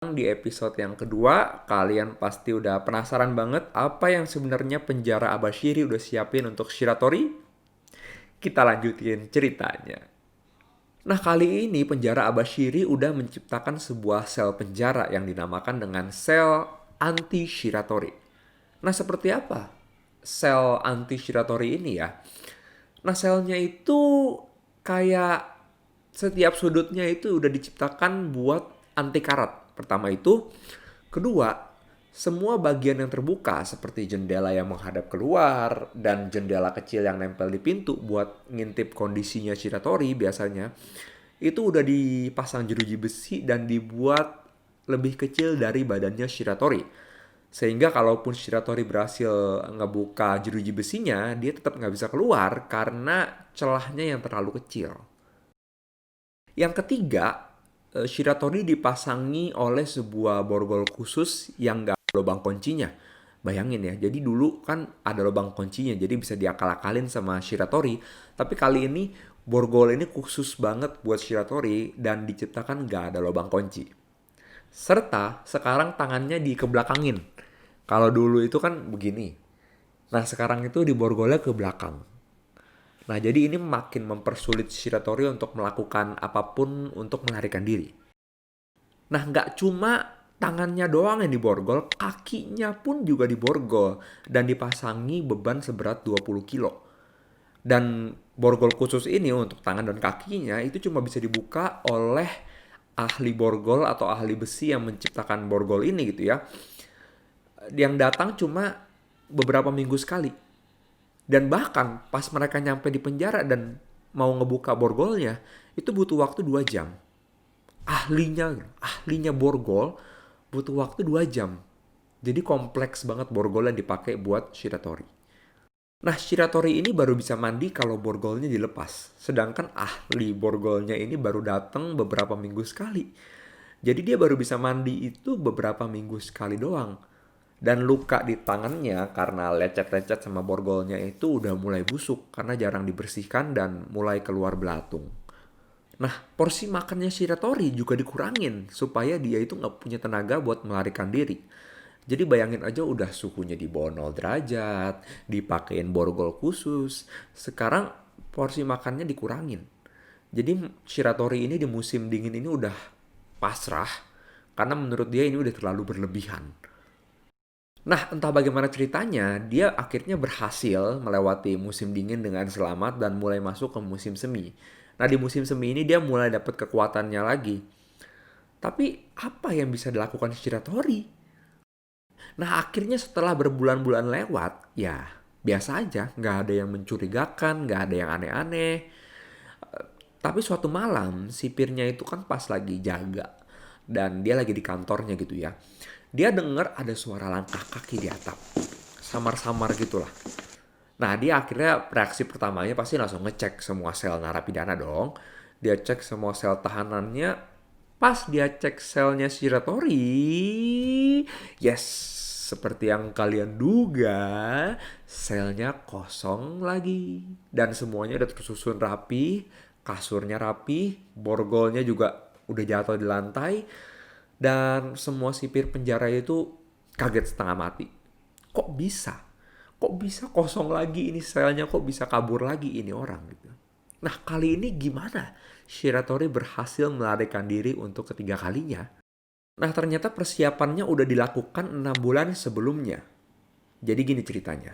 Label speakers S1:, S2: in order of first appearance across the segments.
S1: Di episode yang kedua, kalian pasti udah penasaran banget apa yang sebenarnya penjara Abashiri udah siapin untuk Shiratori? Kita lanjutin ceritanya. Nah, kali ini penjara Abashiri udah menciptakan sebuah sel penjara yang dinamakan dengan sel anti Shiratori. Nah, seperti apa sel anti Shiratori ini ya? Nah, selnya itu kayak setiap sudutnya itu udah diciptakan buat anti karat. Pertama itu. Kedua, semua bagian yang terbuka seperti jendela yang menghadap keluar dan jendela kecil yang nempel di pintu buat ngintip kondisinya Shiratori biasanya, itu udah dipasang jeruji besi dan dibuat lebih kecil dari badannya Shiratori. Sehingga kalaupun Shiratori berhasil ngebuka jeruji besinya, dia tetap nggak bisa keluar karena celahnya yang terlalu kecil. Yang ketiga, Shiratori dipasangi oleh sebuah borgol khusus yang nggak ada lubang kuncinya. Bayangin ya, jadi dulu kan ada lubang kuncinya, jadi bisa diakal-akalin sama Shiratori. Tapi kali ini borgol ini khusus banget buat Shiratori dan diciptakan nggak ada lubang kunci. Serta sekarang tangannya dikebelakangin. Kalau dulu itu kan begini. Nah sekarang itu diborgolnya ke belakang. Nah jadi ini makin mempersulit Shiratori untuk melakukan apapun untuk melarikan diri. Nah nggak cuma tangannya doang yang diborgol, kakinya pun juga diborgol dan dipasangi beban seberat 20 kilo. Dan borgol khusus ini untuk tangan dan kakinya itu cuma bisa dibuka oleh ahli borgol atau ahli besi yang menciptakan borgol ini gitu ya. Yang datang cuma beberapa minggu sekali. Dan bahkan pas mereka nyampe di penjara dan mau ngebuka borgolnya, itu butuh waktu 2 jam. Ahlinya borgol butuh waktu 2 jam. Jadi kompleks banget borgol yang dipakai buat Shiratori. Nah, Shiratori ini baru bisa mandi kalau borgolnya dilepas. Sedangkan ahli borgolnya ini baru datang beberapa minggu sekali. Jadi dia baru bisa mandi itu beberapa minggu sekali doang. Dan luka di tangannya karena lecet-lecet sama borgolnya itu udah mulai busuk karena jarang dibersihkan dan mulai keluar belatung. Nah, porsi makannya Shiratori juga dikurangin supaya dia itu nggak punya tenaga buat melarikan diri. Jadi bayangin aja udah suhunya di bawah 0 derajat, dipakein borgol khusus. Sekarang porsi makannya dikurangin. Jadi Shiratori ini di musim dingin ini udah pasrah karena menurut dia ini udah terlalu berlebihan. Nah, entah bagaimana ceritanya, dia akhirnya berhasil melewati musim dingin dengan selamat dan mulai masuk ke musim semi. Nah, di musim semi ini dia mulai dapat kekuatannya lagi. Tapi apa yang bisa dilakukan Shiratori? Nah, akhirnya setelah berbulan-bulan lewat, ya biasa aja, nggak ada yang mencurigakan, nggak ada yang aneh-aneh. Tapi suatu malam, sipirnya itu kan pas lagi jaga. Dan dia lagi di kantornya gitu ya. Dia dengar ada suara langkah kaki di atap. Samar-samar gitulah. Nah, dia akhirnya reaksi pertamanya pasti langsung ngecek semua sel narapidana dong. Dia cek semua sel tahanannya. Pas dia cek selnya Shiratori, yes, seperti yang kalian duga, selnya kosong lagi. Dan semuanya udah tersusun rapi, kasurnya rapi, borgolnya juga udah jatuh di lantai. Dan semua sipir penjara itu kaget setengah mati. Kok bisa? Kok bisa kosong lagi ini selnya? Kok bisa kabur lagi ini orang gitu? Nah kali ini gimana Shiratori berhasil melarikan diri untuk ketiga kalinya? Nah ternyata persiapannya udah dilakukan 6 bulan sebelumnya. Jadi gini ceritanya.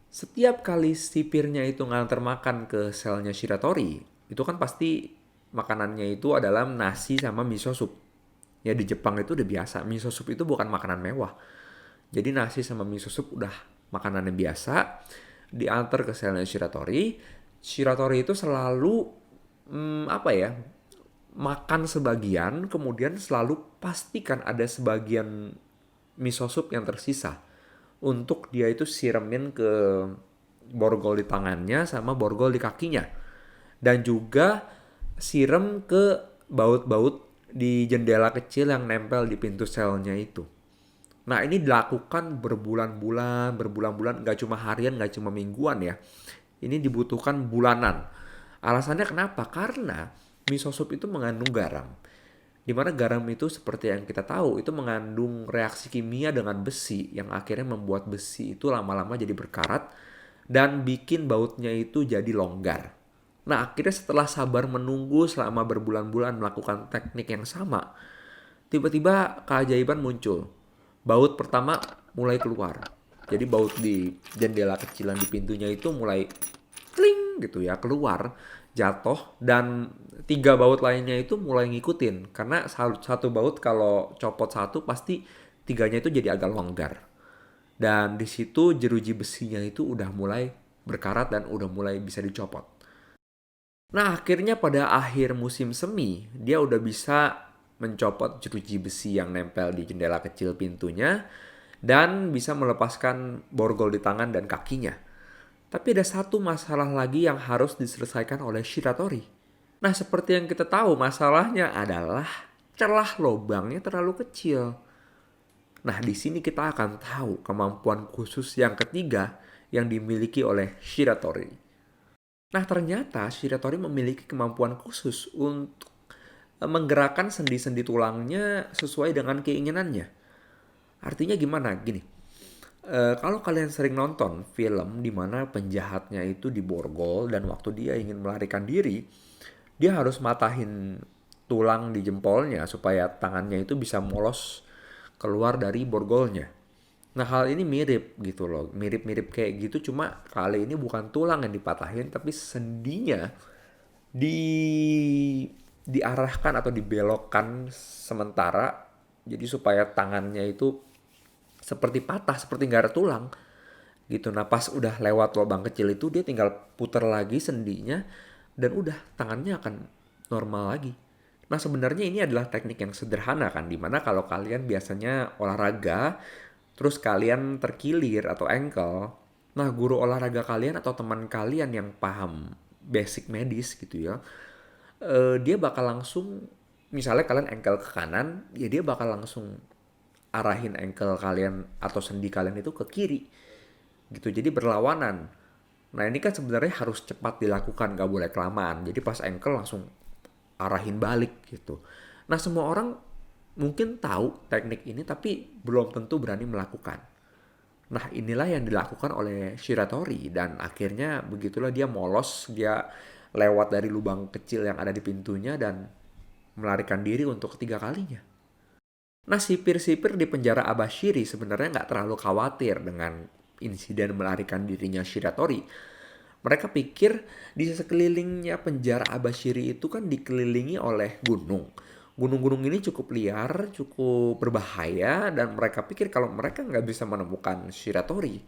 S1: Setiap kali sipirnya itu nganter makan ke selnya Shiratori, itu kan pasti makanannya itu adalah nasi sama miso soup. Ya di Jepang itu udah biasa, miso soup itu bukan makanan mewah. Jadi nasi sama miso soup udah makanannya biasa, diantar ke selnya Shiratori. Shiratori itu selalu apa ya? Makan sebagian, kemudian selalu pastikan ada sebagian miso soup yang tersisa untuk dia itu siremin ke borgol di tangannya sama borgol di kakinya. Dan juga siram ke baut-baut di jendela kecil yang nempel di pintu selnya itu. Nah ini dilakukan berbulan-bulan, nggak cuma harian, nggak cuma mingguan ya. Ini dibutuhkan bulanan. Alasannya kenapa? Karena miso soup itu mengandung garam. Dimana garam itu seperti yang kita tahu, itu mengandung reaksi kimia dengan besi yang akhirnya membuat besi itu lama-lama jadi berkarat dan bikin bautnya itu jadi longgar. Nah, akhirnya setelah sabar menunggu selama berbulan-bulan melakukan teknik yang sama, tiba-tiba keajaiban muncul. Baut pertama mulai keluar. Jadi baut di jendela kecilan di pintunya itu mulai kling gitu ya, keluar, jatuh, dan tiga baut lainnya itu mulai ngikutin. Karena satu baut kalau copot satu pasti tiganya itu jadi agak longgar. Dan di situ jeruji besinya itu udah mulai berkarat dan udah mulai bisa dicopot. Nah, akhirnya pada akhir musim semi, dia udah bisa mencopot jeruji besi yang nempel di jendela kecil pintunya dan bisa melepaskan borgol di tangan dan kakinya. Tapi ada satu masalah lagi yang harus diselesaikan oleh Shiratori. Nah, seperti yang kita tahu, masalahnya adalah celah lubangnya terlalu kecil. Nah, di sini kita akan tahu kemampuan khusus yang ketiga yang dimiliki oleh Shiratori. Nah, ternyata Shiratori memiliki kemampuan khusus untuk menggerakkan sendi-sendi tulangnya sesuai dengan keinginannya. Artinya gimana? Gini, kalau kalian sering nonton film di mana penjahatnya itu diborgol dan waktu dia ingin melarikan diri, dia harus matahin tulang di jempolnya supaya tangannya itu bisa molos keluar dari borgolnya. Nah, hal ini mirip gitu loh, mirip-mirip kayak gitu, cuma kali ini bukan tulang yang dipatahin tapi sendinya di diarahkan atau dibelokkan sementara jadi supaya tangannya itu seperti patah, seperti nggak ada tulang gitu. Nah, pas udah lewat lubang kecil itu dia tinggal puter lagi sendinya dan udah tangannya akan normal lagi. Nah, sebenarnya ini adalah teknik yang sederhana kan, dimana kalau kalian biasanya olahraga terus kalian terkilir atau ankle, nah guru olahraga kalian atau teman kalian yang paham basic medis gitu ya, dia bakal langsung, misalnya kalian ankle ke kanan, ya dia bakal langsung arahin ankle kalian atau sendi kalian itu ke kiri gitu, jadi berlawanan. Nah, ini kan sebenarnya harus cepat dilakukan, gak boleh kelamaan. Jadi pas ankle langsung arahin balik gitu. Nah, semua orang mungkin tahu teknik ini tapi belum tentu berani melakukan. Nah, inilah yang dilakukan oleh Shiratori dan akhirnya begitulah dia molos, dia lewat dari lubang kecil yang ada di pintunya dan melarikan diri untuk ketiga kalinya. Nah, sipir-sipir di penjara Abashiri sebenarnya nggak terlalu khawatir dengan insiden melarikan dirinya Shiratori. Mereka pikir di sekelilingnya penjara Abashiri itu kan dikelilingi oleh gunung. Gunung-gunung ini cukup liar, cukup berbahaya, dan mereka pikir kalau mereka nggak bisa menemukan Shiratori,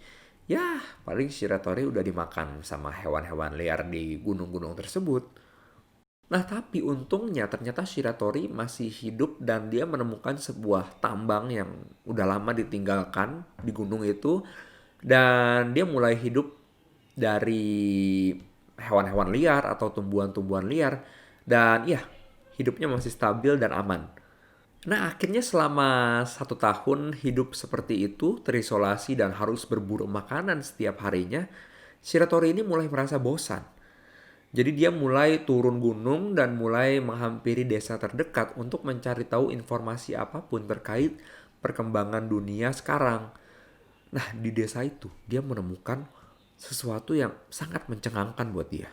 S1: ya paling Shiratori udah dimakan sama hewan-hewan liar di gunung-gunung tersebut. Nah, tapi untungnya ternyata Shiratori masih hidup dan dia menemukan sebuah tambang yang udah lama ditinggalkan di gunung itu. Dan dia mulai hidup dari hewan-hewan liar atau tumbuhan-tumbuhan liar. Dan ya, hidupnya masih stabil dan aman. Nah, akhirnya selama 1 tahun hidup seperti itu, terisolasi dan harus berburu makanan setiap harinya, Shiratori ini mulai merasa bosan. Jadi dia mulai turun gunung dan mulai menghampiri desa terdekat untuk mencari tahu informasi apapun terkait perkembangan dunia sekarang. Nah, di desa itu dia menemukan sesuatu yang sangat mencengangkan buat dia.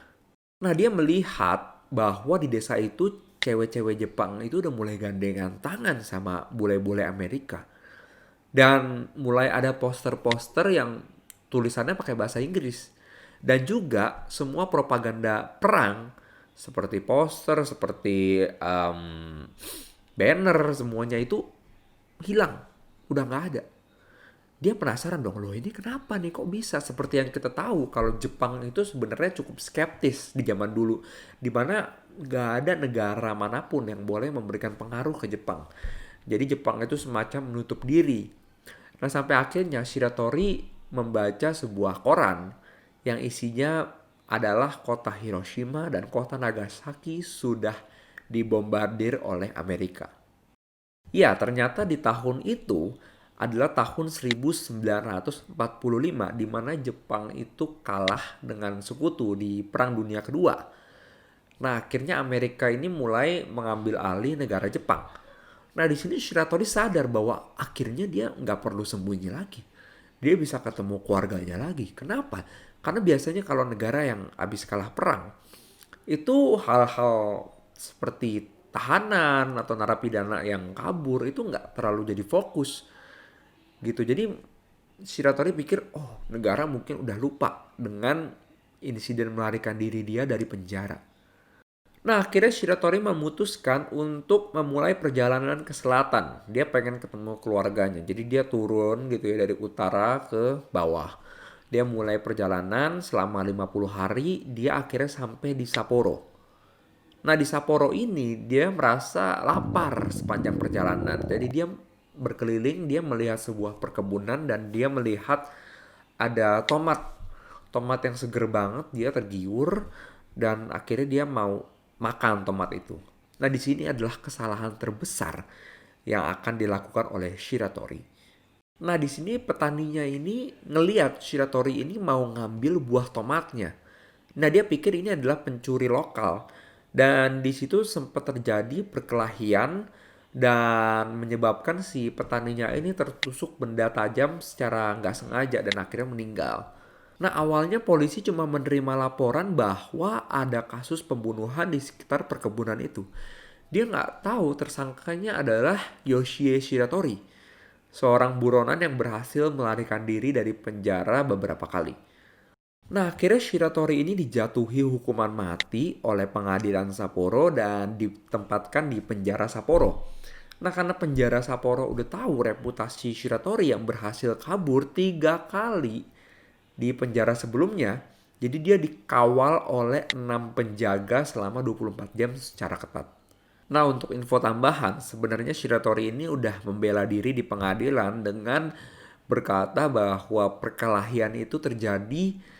S1: Nah, dia melihat bahwa di desa itu cewek-cewek Jepang itu udah mulai gandengan tangan sama bule-bule Amerika. Dan mulai ada poster-poster yang tulisannya pakai bahasa Inggris. Dan juga semua propaganda perang seperti poster, seperti banner, semuanya itu hilang. Udah nggak ada. Dia penasaran dong, loh ini kenapa nih, kok bisa? Seperti yang kita tahu kalau Jepang itu sebenarnya cukup skeptis di zaman dulu. Dimana nggak ada negara manapun yang boleh memberikan pengaruh ke Jepang. Jadi Jepang itu semacam menutup diri. Nah, sampai akhirnya Shiratori membaca sebuah koran yang isinya adalah kota Hiroshima dan kota Nagasaki sudah dibombardir oleh Amerika. Ya, ternyata di tahun itu adalah tahun 1945 di mana Jepang itu kalah dengan sekutu di Perang Dunia Kedua. Nah, akhirnya Amerika ini mulai mengambil alih negara Jepang. Nah, di sini Shiratori sadar bahwa akhirnya dia nggak perlu sembunyi lagi. Dia bisa ketemu keluarganya lagi. Kenapa? Karena biasanya kalau negara yang habis kalah perang, itu hal-hal seperti tahanan atau narapidana yang kabur itu nggak terlalu jadi fokus gitu. Jadi Shiratori pikir, oh negara mungkin udah lupa dengan insiden melarikan diri dia dari penjara. Nah, akhirnya Shiratori memutuskan untuk memulai perjalanan ke selatan. Dia pengen ketemu keluarganya. Jadi dia turun gitu ya dari utara ke bawah. Dia mulai perjalanan selama 50 hari, dia akhirnya sampai di Sapporo. Nah, di Sapporo ini dia merasa lapar sepanjang perjalanan. Jadi dia berkeliling, dia melihat sebuah perkebunan dan dia melihat ada tomat. Tomat yang seger banget, dia tergiur dan akhirnya dia mau makan tomat itu. Nah, di sini adalah kesalahan terbesar yang akan dilakukan oleh Shiratori. Nah, di sini petaninya ini ngeliat Shiratori ini mau ngambil buah tomatnya. Nah, dia pikir ini adalah pencuri lokal. Dan di situ sempat terjadi perkelahian dan menyebabkan si petaninya ini tertusuk benda tajam secara nggak sengaja dan akhirnya meninggal. Nah, awalnya polisi cuma menerima laporan bahwa ada kasus pembunuhan di sekitar perkebunan itu. Dia nggak tahu tersangkanya adalah Yoshie Shiratori, seorang buronan yang berhasil melarikan diri dari penjara beberapa kali. Nah, akhirnya Shiratori ini dijatuhi hukuman mati oleh pengadilan Sapporo dan ditempatkan di penjara Sapporo. Nah, karena penjara Sapporo udah tahu reputasi Shiratori yang berhasil kabur 3 kali di penjara sebelumnya, jadi dia dikawal oleh 6 penjaga selama 24 jam secara ketat. Nah, untuk info tambahan, sebenarnya Shiratori ini udah membela diri di pengadilan dengan berkata bahwa perkelahian itu terjadi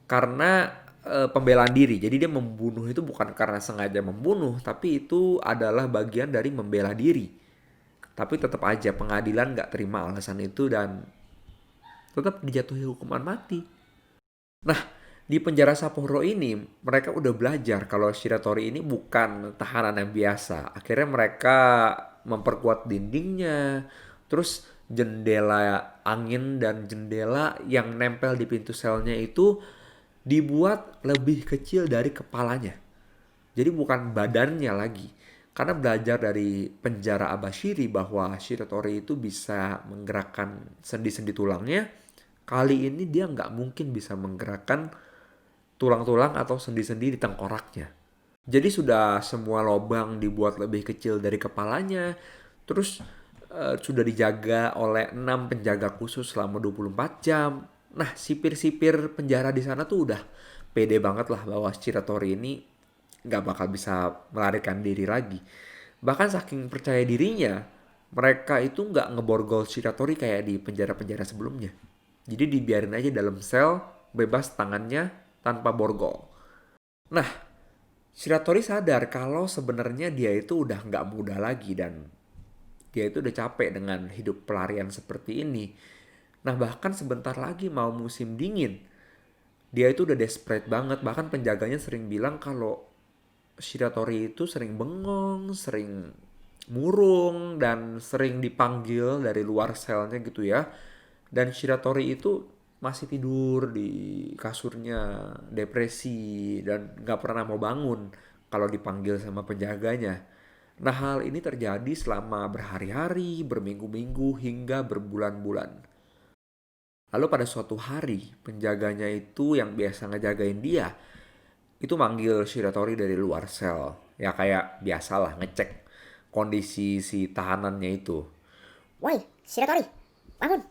S1: karena pembelaan diri. Jadi dia membunuh itu bukan karena sengaja membunuh, tapi itu adalah bagian dari membela diri. Tapi tetap aja pengadilan nggak terima alasan itu dan tetap dijatuhi hukuman mati. Nah, di penjara Sapporo ini mereka udah belajar kalau Shiratori ini bukan tahanan yang biasa. Akhirnya mereka memperkuat dindingnya, terus jendela angin dan jendela yang nempel di pintu selnya itu dibuat lebih kecil dari kepalanya. Jadi bukan badannya lagi. Karena belajar dari penjara Abashiri bahwa Shiratori itu bisa menggerakkan sendi-sendi tulangnya, kali ini dia nggak mungkin bisa menggerakkan tulang-tulang atau sendi-sendi di tengkoraknya. Jadi sudah semua lubang dibuat lebih kecil dari kepalanya, terus sudah dijaga oleh 6 penjaga khusus selama 24 jam. Nah, sipir-sipir penjara di sana tuh udah pede banget lah bahwa Shiratori ini nggak bakal bisa melarikan diri lagi. Bahkan saking percaya dirinya, mereka itu nggak ngeborgol Shiratori kayak di penjara-penjara sebelumnya. Jadi dibiarin aja dalam sel, bebas tangannya tanpa borgol. Nah, Shiratori sadar kalau sebenarnya dia itu udah nggak muda lagi dan dia itu udah capek dengan hidup pelarian seperti ini. Nah, bahkan sebentar lagi mau musim dingin. Dia itu udah desperate banget. Bahkan penjaganya sering bilang kalau Shiratori itu sering bengong, sering murung, dan sering dipanggil dari luar selnya gitu ya. Dan Shiratori itu masih tidur di kasurnya, depresi, dan gak pernah mau bangun kalau dipanggil sama penjaganya. Nah, hal ini terjadi selama berhari-hari, berminggu-minggu, hingga berbulan-bulan. Lalu pada suatu hari, penjaganya itu yang biasa ngejagain dia, itu manggil Shiratori dari luar sel. Ya kayak biasalah ngecek kondisi si tahanannya itu.
S2: Woi, Shiratori, bangun.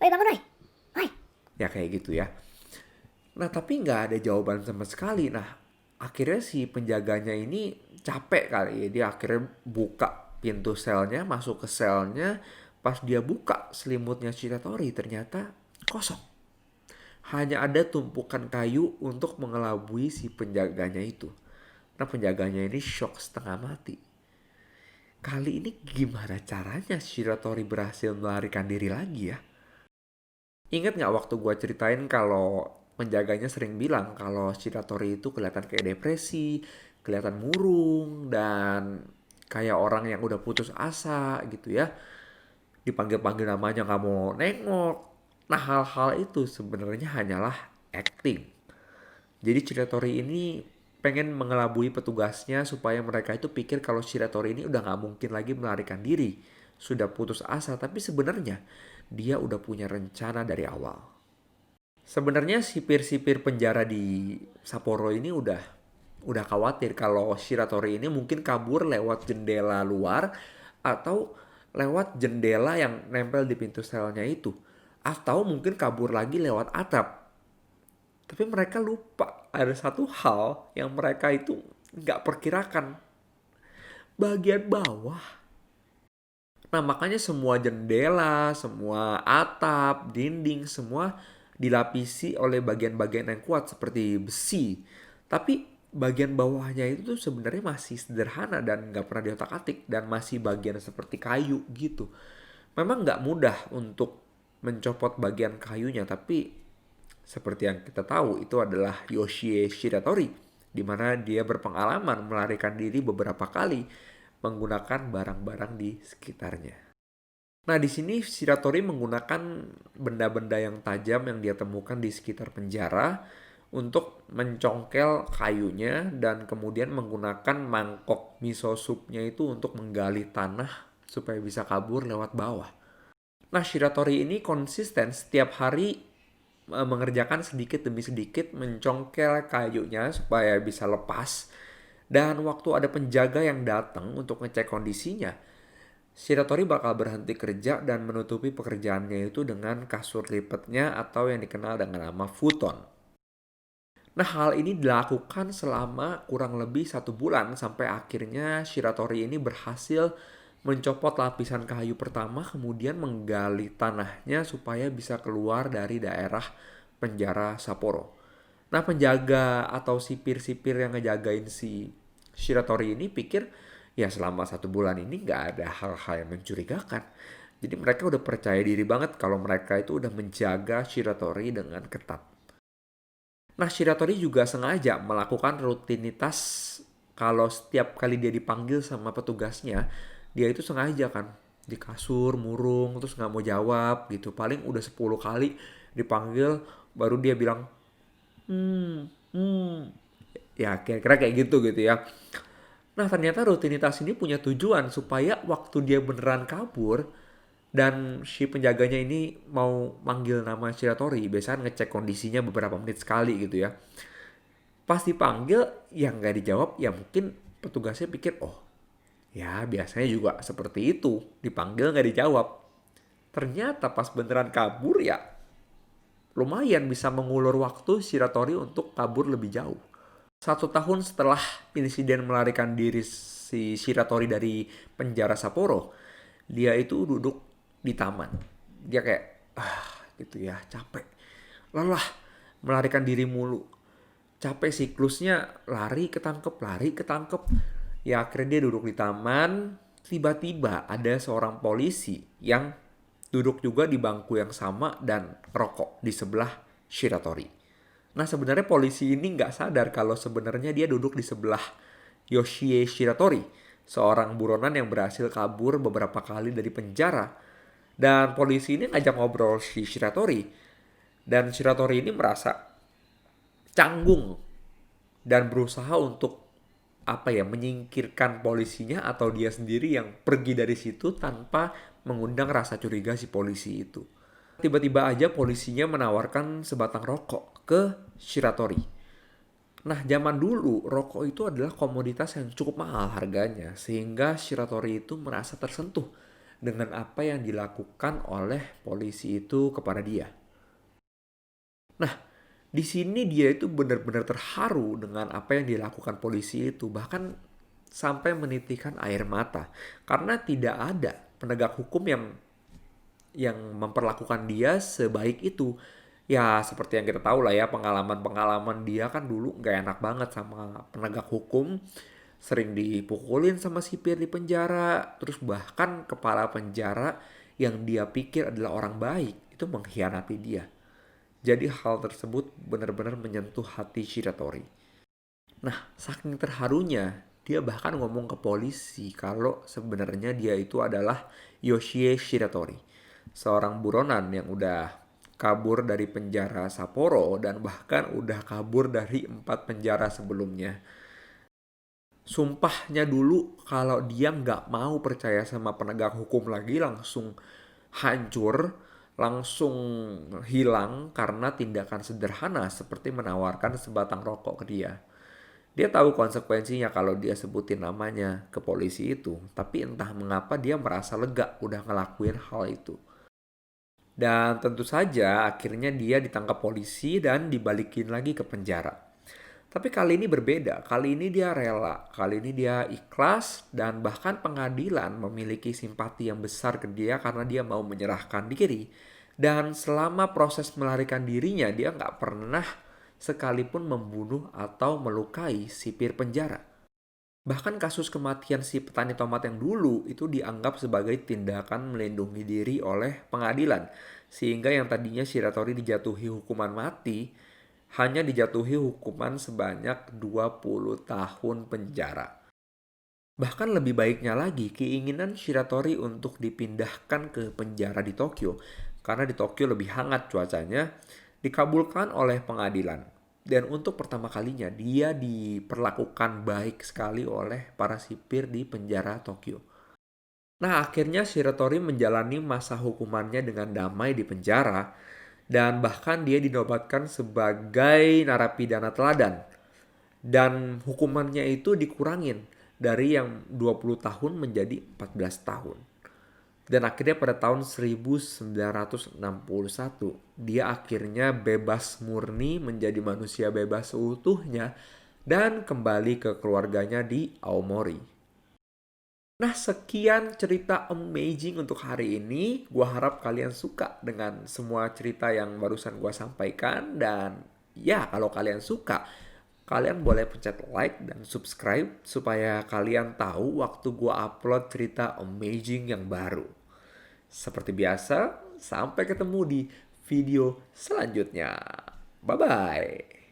S2: Woi, bangun, woi. Woi.
S1: Ya kayak gitu ya. Nah, tapi nggak ada jawaban sama sekali. Nah, akhirnya si penjaganya ini capek kali ya. Dia akhirnya buka pintu selnya, masuk ke selnya. Pas dia buka selimutnya Shiratori, ternyata kosong. Hanya ada tumpukan kayu untuk mengelabui si penjaganya itu. Nah, penjaganya ini shock setengah mati. Kali ini gimana caranya Shiratori berhasil melarikan diri lagi ya? Ingat nggak waktu gue ceritain kalau penjaganya sering bilang kalau Shiratori itu kelihatan kayak depresi, kelihatan murung dan kayak orang yang udah putus asa gitu ya. Dipanggil-panggil namanya nggak mau nengok. Nah, hal-hal itu sebenarnya hanyalah acting. Jadi Shiratori ini pengen mengelabui petugasnya supaya mereka itu pikir kalau Shiratori ini udah nggak mungkin lagi melarikan diri. Sudah putus asa, tapi sebenarnya dia udah punya rencana dari awal. Sebenarnya sipir-sipir penjara di Sapporo ini udah khawatir kalau Shiratori ini mungkin kabur lewat jendela luar atau lewat jendela yang nempel di pintu selnya itu. Atau mungkin kabur lagi lewat atap. Tapi mereka lupa ada satu hal yang mereka itu nggak perkirakan. Bagian bawah. Nah, makanya semua jendela, semua atap, dinding, semua dilapisi oleh bagian-bagian yang kuat seperti besi. Tapi bagian bawahnya itu tuh sebenarnya masih sederhana dan nggak pernah diotak-atik dan masih bagian seperti kayu gitu. Memang nggak mudah untuk mencopot bagian kayunya, tapi seperti yang kita tahu itu adalah Yoshie Shiratori, di mana dia berpengalaman melarikan diri beberapa kali menggunakan barang-barang di sekitarnya. Nah, di sini Shiratori menggunakan benda-benda yang tajam yang dia temukan di sekitar penjara untuk mencongkel kayunya dan kemudian menggunakan mangkok miso supnya itu untuk menggali tanah supaya bisa kabur lewat bawah. Nah, Shiratori ini konsisten setiap hari mengerjakan sedikit demi sedikit mencongkel kayunya supaya bisa lepas. Dan waktu ada penjaga yang datang untuk ngecek kondisinya, Shiratori bakal berhenti kerja dan menutupi pekerjaannya itu dengan kasur lipatnya atau yang dikenal dengan nama futon. Nah, hal ini dilakukan selama kurang lebih 1 bulan sampai akhirnya Shiratori ini berhasil mencopot lapisan kayu pertama kemudian menggali tanahnya supaya bisa keluar dari daerah penjara Sapporo. Nah, penjaga atau sipir-sipir yang ngejagain si Shiratori ini pikir ya selama 1 bulan ini nggak ada hal-hal yang mencurigakan. Jadi mereka udah percaya diri banget kalau mereka itu udah menjaga Shiratori dengan ketat. Nah, Shiratori juga sengaja melakukan rutinitas kalau setiap kali dia dipanggil sama petugasnya, dia itu sengaja kan di kasur, murung, terus nggak mau jawab gitu. Paling udah 10 kali dipanggil, baru dia bilang, hmm. Ya, kira-kira kayak gitu ya. Nah, ternyata rutinitas ini punya tujuan supaya waktu dia beneran kabur dan si penjaganya ini mau manggil nama Shiratori, biasanya ngecek kondisinya beberapa menit sekali gitu ya. Pas dipanggil, yang nggak dijawab, ya mungkin petugasnya pikir, oh ya biasanya juga seperti itu, dipanggil nggak dijawab. Ternyata pas beneran kabur ya lumayan bisa mengulur waktu Shiratori untuk kabur lebih jauh. 1 tahun setelah insiden melarikan diri si Shiratori dari penjara Sapporo, dia itu duduk di taman. Dia kayak, gitu ya, capek. Lelah, melarikan diri mulu. Capek siklusnya lari ketangkep. Ya akhirnya dia duduk di taman, tiba-tiba ada seorang polisi yang duduk juga di bangku yang sama dan rokok di sebelah Shiratori. Nah, sebenarnya polisi ini nggak sadar kalau sebenarnya dia duduk di sebelah Yoshie Shiratori, seorang buronan yang berhasil kabur beberapa kali dari penjara. Dan polisi ini ngajak ngobrol si Shiratori. Dan Shiratori ini merasa canggung dan berusaha untuk menyingkirkan polisinya atau dia sendiri yang pergi dari situ tanpa mengundang rasa curiga si polisi itu. Tiba-tiba aja polisinya menawarkan sebatang rokok ke Shiratori. Nah, zaman dulu rokok itu adalah komoditas yang cukup mahal harganya sehingga Shiratori itu merasa tersentuh dengan apa yang dilakukan oleh polisi itu kepada dia. Nah, di sini dia itu benar-benar terharu dengan apa yang dilakukan polisi itu, bahkan sampai menitikkan air mata karena tidak ada penegak hukum yang memperlakukan dia sebaik itu. Ya seperti yang kita tahu lah ya, pengalaman-pengalaman dia kan dulu nggak enak banget sama penegak hukum, sering dipukulin sama sipir di penjara, terus bahkan kepala penjara yang dia pikir adalah orang baik itu mengkhianati dia. Jadi hal tersebut benar-benar menyentuh hati Shiratori. Nah, saking terharunya, dia bahkan ngomong ke polisi kalau sebenarnya dia itu adalah Yoshie Shiratori, seorang buronan yang udah kabur dari penjara Sapporo dan bahkan udah kabur dari 4 penjara sebelumnya. Sumpahnya dulu kalau dia nggak mau percaya sama penegak hukum lagi langsung hancur, langsung hilang karena tindakan sederhana seperti menawarkan sebatang rokok ke dia. Dia tahu konsekuensinya kalau dia sebutin namanya ke polisi itu, tapi entah mengapa dia merasa lega udah ngelakuin hal itu. Dan tentu saja akhirnya dia ditangkap polisi dan dibalikin lagi ke penjara. Tapi kali ini berbeda, kali ini dia rela, kali ini dia ikhlas dan bahkan pengadilan memiliki simpati yang besar ke dia karena dia mau menyerahkan diri. Dan selama proses melarikan dirinya dia nggak pernah sekalipun membunuh atau melukai sipir penjara. Bahkan kasus kematian si petani tomat yang dulu itu dianggap sebagai tindakan melindungi diri oleh pengadilan. Sehingga yang tadinya Shiratori dijatuhi hukuman mati, hanya dijatuhi hukuman sebanyak 20 tahun penjara. Bahkan lebih baiknya lagi, keinginan Shiratori untuk dipindahkan ke penjara di Tokyo, karena di Tokyo lebih hangat cuacanya, dikabulkan oleh pengadilan. Dan untuk pertama kalinya, dia diperlakukan baik sekali oleh para sipir di penjara Tokyo. Nah, akhirnya Shiratori menjalani masa hukumannya dengan damai di penjara, dan bahkan dia dinobatkan sebagai narapidana teladan. Dan hukumannya itu dikurangin dari yang 20 tahun menjadi 14 tahun. Dan akhirnya pada tahun 1961, dia akhirnya bebas murni menjadi manusia bebas seutuhnya dan kembali ke keluarganya di Aomori. Nah, sekian cerita amazing untuk hari ini. Gua harap kalian suka dengan semua cerita yang barusan gua sampaikan. Dan ya, kalau kalian suka, kalian boleh pencet like dan subscribe supaya kalian tahu waktu gua upload cerita amazing yang baru. Seperti biasa, sampai ketemu di video selanjutnya. Bye-bye.